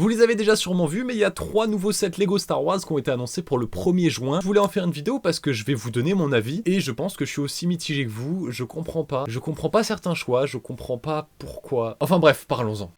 Vous les avez déjà sûrement vus, mais il y a 3 nouveaux sets Lego Star Wars qui ont été annoncés pour le 1er juin. Je voulais en faire une vidéo parce que je vais vous donner mon avis, et je pense que je suis aussi mitigé que vous. Je comprends pas certains choix, je comprends pas pourquoi. Enfin bref, parlons-en.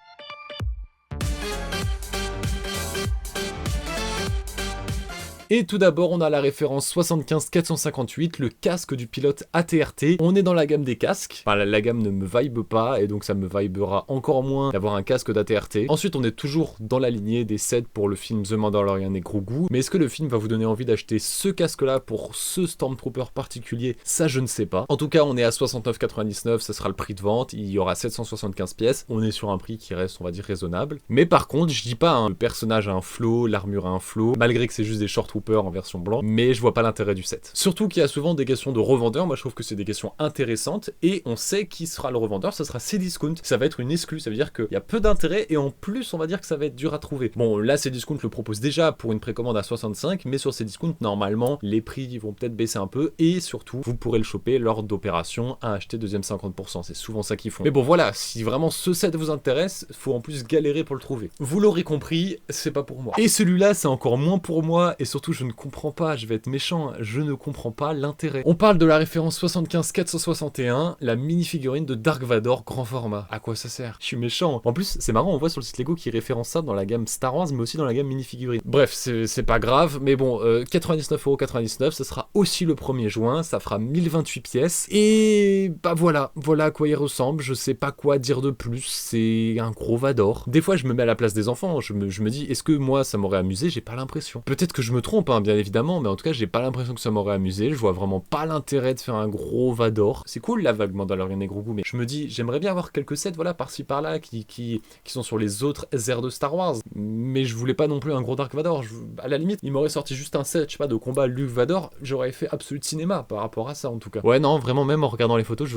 Et tout d'abord, on a la référence 75458, le casque du pilote AT-RT. On est dans la gamme des casques. Enfin, la gamme ne me vibe pas, et donc ça me vibera encore moins d'avoir un casque d'AT-RT. Ensuite, on est toujours dans la lignée des sets pour le film The Mandalorian et Grogu. Mais est-ce que le film va vous donner envie d'acheter ce casque-là pour ce Stormtrooper particulier? Ça, je ne sais pas. En tout cas, on est à 69,99, ça sera le prix de vente. Il y aura 775 pièces. On est sur un prix qui reste, on va dire, raisonnable. Mais par contre, je dis pas, hein, le personnage a un flow, l'armure a un flow, malgré que c'est juste des short en version blanc, mais je vois pas l'intérêt du set. Surtout qu'il y a souvent des questions de revendeurs. Moi je trouve que c'est des questions intéressantes, et on sait qui sera le revendeur, ce sera Cdiscount. Ça va être une exclue, ça veut dire qu'il y a peu d'intérêt, et en plus on va dire que ça va être dur à trouver. Bon, là Cdiscount le propose déjà pour une précommande à 65, mais sur Cdiscount normalement les prix vont peut-être baisser un peu, et surtout vous pourrez le choper lors d'opérations à acheter deuxième 50%, c'est souvent ça qu'ils font. Mais bon voilà, si vraiment ce set vous intéresse, faut en plus galérer pour le trouver. Vous l'aurez compris, c'est pas pour moi. Et celui-là c'est encore moins pour moi, et surtout je ne comprends pas, je vais être méchant, je ne comprends pas l'intérêt. On parle de la référence 75461, la mini-figurine de Dark Vador grand format. À quoi ça sert? Je suis méchant. En plus, c'est marrant, on voit sur le site Lego qui référence ça dans la gamme Star Wars, mais aussi dans la gamme mini-figurine. Bref, c'est pas grave, mais bon, 99,99€, ce sera aussi le 1er juin, ça fera 1028 pièces, et bah voilà à quoi il ressemble, je sais pas quoi dire de plus, c'est un gros Vador. Des fois, je me mets à la place des enfants, je me dis, est-ce que moi, ça m'aurait amusé? J'ai pas l'impression. Peut-être que je me trompe, hein, bien évidemment, mais en tout cas j'ai pas l'impression que ça m'aurait amusé, je vois vraiment pas l'intérêt de faire un gros Vador. C'est cool la vague Mandalorian et Grogu, mais je me dis j'aimerais bien avoir quelques sets voilà par-ci par-là qui sont sur les autres aires de Star Wars, mais je voulais pas non plus un gros Dark Vador. À la limite il m'aurait sorti juste un set, je sais pas, de combat Luke Vador, j'aurais fait Absolute Cinéma par rapport à ça en tout cas. Ouais non, vraiment, même en regardant les photos,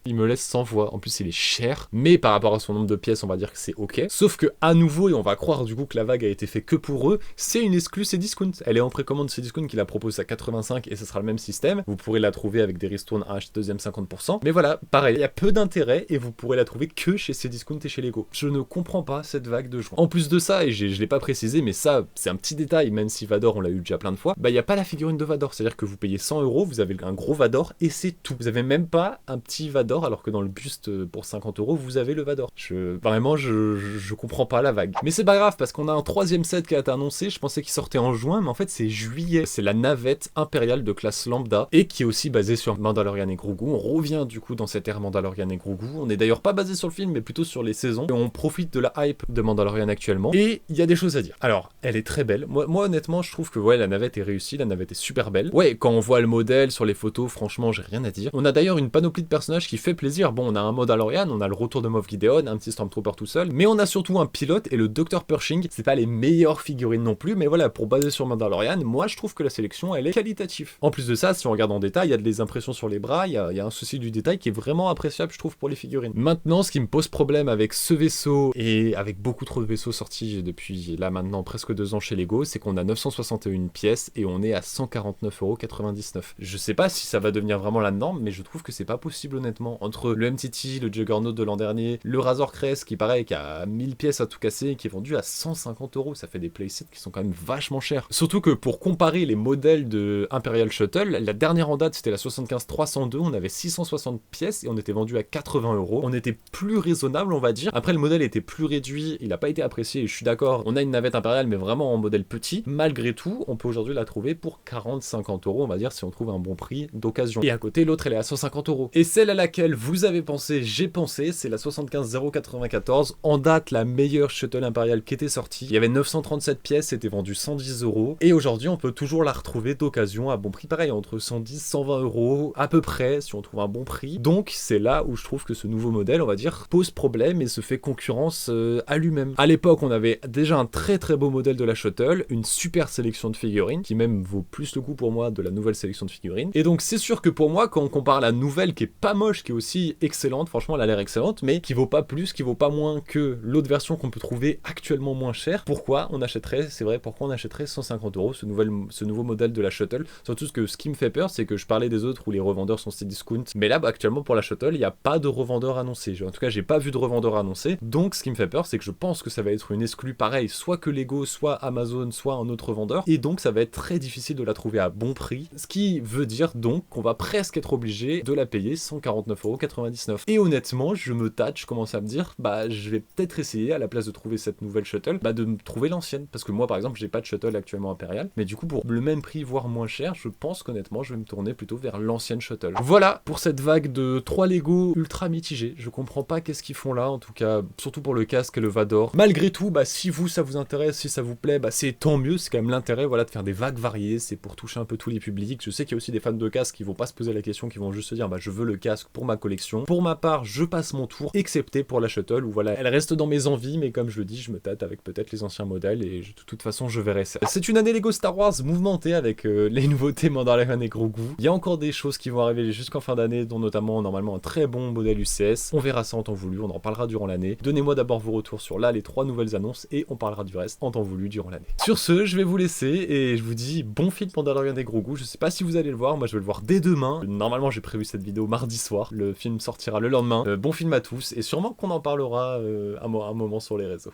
il me laisse sans voix. En plus il est cher, mais par rapport à son nombre de pièces on va dire que c'est ok. Sauf que à nouveau, et on va croire du coup que la vague a été faite que pour eux, c'est une exclue Cdiscount. Elle est en précommande Cdiscount qui la propose à 85, et ce sera le même système. Vous pourrez la trouver avec des ristournes à acheter deuxième 50%. Mais voilà, pareil, il y a peu d'intérêt et vous pourrez la trouver que chez Cdiscount et chez Lego. Je ne comprends pas cette vague de juin. En plus de ça, et je l'ai pas précisé, mais ça c'est un petit détail, même si Vador on l'a eu déjà plein de fois, bah il n'y a pas la figurine de Vador. C'est-à-dire que vous payez 100€, vous avez un gros Vador et c'est tout. Vous avez même pas un petit Vador, alors que dans le buste pour 50€ vous avez le Vador. Vraiment je comprends pas la vague. Mais c'est pas grave parce qu'on a un 3e set qui a été annoncé. Je pensais qu'il sortait en juin, mais en fait c'est juillet. C'est la navette impériale de classe lambda, et qui est aussi basée sur Mandalorian et Grogu. On revient du coup dans cette ère Mandalorian et Grogu. On est d'ailleurs pas basé sur le film, mais plutôt sur les saisons, et on profite de la hype de Mandalorian actuellement. Et il y a des choses à dire. Alors, elle est très belle. Moi honnêtement, je trouve que ouais, la navette est réussie, la navette est super belle. Ouais, quand on voit le modèle sur les photos, franchement, j'ai rien à dire. On a d'ailleurs une panoplie de personnages qui fait plaisir. Bon, on a un Mandalorian, on a le retour de Moff Gideon, un petit Stormtrooper tout seul, mais on a surtout un pilote et le Dr Pershing. C'est pas les meilleures figurines non plus, mais voilà, pour baser sur Mandalorian, moi je trouve que la sélection elle est qualitative. En plus de ça, si on regarde en détail, il y a des impressions sur les bras, il y a un souci du détail qui est vraiment appréciable, je trouve, pour les figurines. Maintenant, ce qui me pose problème avec ce vaisseau, et avec beaucoup trop de vaisseaux sortis depuis là maintenant presque 2 ans chez Lego, c'est qu'on a 961 pièces et on est à 149,99€. Je sais pas si ça va devenir vraiment la norme, mais je trouve que c'est pas possible honnêtement. Entre le MTT, le Juggernaut de l'an dernier, le Razor Crest qui pareil, qui a 1000 pièces à tout casser, qui est vendu à 150€, ça fait des playsets qui sont quand même vachement chers. Surtout que pour comparer les modèles de Imperial Shuttle, la dernière en date c'était la 75302, on avait 660 pièces et on était vendu à 80€. On était plus raisonnable on va dire. Après le modèle était plus réduit, il a pas été apprécié, et je suis d'accord, on a une navette impériale mais vraiment en modèle petit. Malgré tout, on peut aujourd'hui la trouver pour 40-50€ on va dire, si on trouve un bon prix d'occasion. Et à côté l'autre elle est à 150€. Et celle à laquelle vous avez pensé, j'ai pensé, c'est la 75094, en date la meilleure shuttle impériale qui était sortie. Il y avait 937 pièces, c'était vendu 110€, et aujourd'hui on peut toujours la retrouver d'occasion à bon prix, pareil entre 110-120€ à peu près si on trouve un bon prix. Donc c'est là où je trouve que ce nouveau modèle on va dire pose problème et se fait concurrence à lui-même. À l'époque on avait déjà un très beau modèle de la shuttle, une super sélection de figurines qui même vaut plus le coup pour moi de la nouvelle sélection de figurines, et donc c'est sûr que pour moi quand on compare la nouvelle qui est pas moche, qui est aussi excellente, franchement elle a l'air excellente, mais qui vaut pas plus, qui vaut pas moins que l'autre version qu'on peut trouver actuellement moins chère, pourquoi on achèterait, c'est vrai, pourquoi on achèterait 150€ €, ce nouveau modèle de la Shuttle. Surtout que ce qui me fait peur, c'est que je parlais des autres où les revendeurs sont Cdiscount, mais là, actuellement, pour la Shuttle, il n'y a pas de revendeur annoncé. En tout cas, j'ai pas vu de revendeur annoncé. Donc, ce qui me fait peur, c'est que je pense que ça va être une exclue pareil, soit que Lego, soit Amazon, soit un autre vendeur. Et donc, ça va être très difficile de la trouver à bon prix. Ce qui veut dire donc qu'on va presque être obligé de la payer 149,99 €. Et honnêtement, je me tâte, je commence à me dire, bah, je vais peut-être essayer, à la place de trouver cette nouvelle Shuttle, bah, de me trouver l'ancienne. Parce que moi, par exemple, j'ai pas de Shuttle actuellement impérial. Mais du coup, pour le même prix, voire moins cher, je pense qu'honnêtement, je vais me tourner plutôt vers l'ancienne Shuttle. Voilà pour cette vague de 3 Lego ultra mitigés. Je comprends pas qu'est-ce qu'ils font là, en tout cas, surtout pour le casque et le Vador. Malgré tout, bah, si ça vous intéresse, si ça vous plaît, bah, c'est tant mieux. C'est quand même l'intérêt, voilà, de faire des vagues variées. C'est pour toucher un peu tous les publics. Je sais qu'il y a aussi des fans de casques qui vont pas se poser la question, qui vont juste se dire, bah, je veux le casque pour ma collection. Pour ma part, je passe mon tour, excepté pour la Shuttle, où voilà, elle reste dans mes envies, mais comme je le dis, je me tâte avec peut-être les anciens modèles, et de toute façon, je verrai ça. C'est une année Lego Star Wars mouvementée avec les nouveautés Mandalorian et Grogu. Il y a encore des choses qui vont arriver jusqu'en fin d'année, dont notamment, normalement, un très bon modèle UCS. On verra ça en temps voulu, on en parlera durant l'année. Donnez-moi d'abord vos retours sur là les 3 nouvelles annonces, et on parlera du reste en temps voulu durant l'année. Sur ce, je vais vous laisser, et je vous dis bon film Mandalorian et Grogu. Je sais pas si vous allez le voir, moi je vais le voir dès demain. Normalement, j'ai prévu cette vidéo mardi soir. Le film sortira le lendemain. Bon film à tous, et sûrement qu'on en parlera un moment sur les réseaux.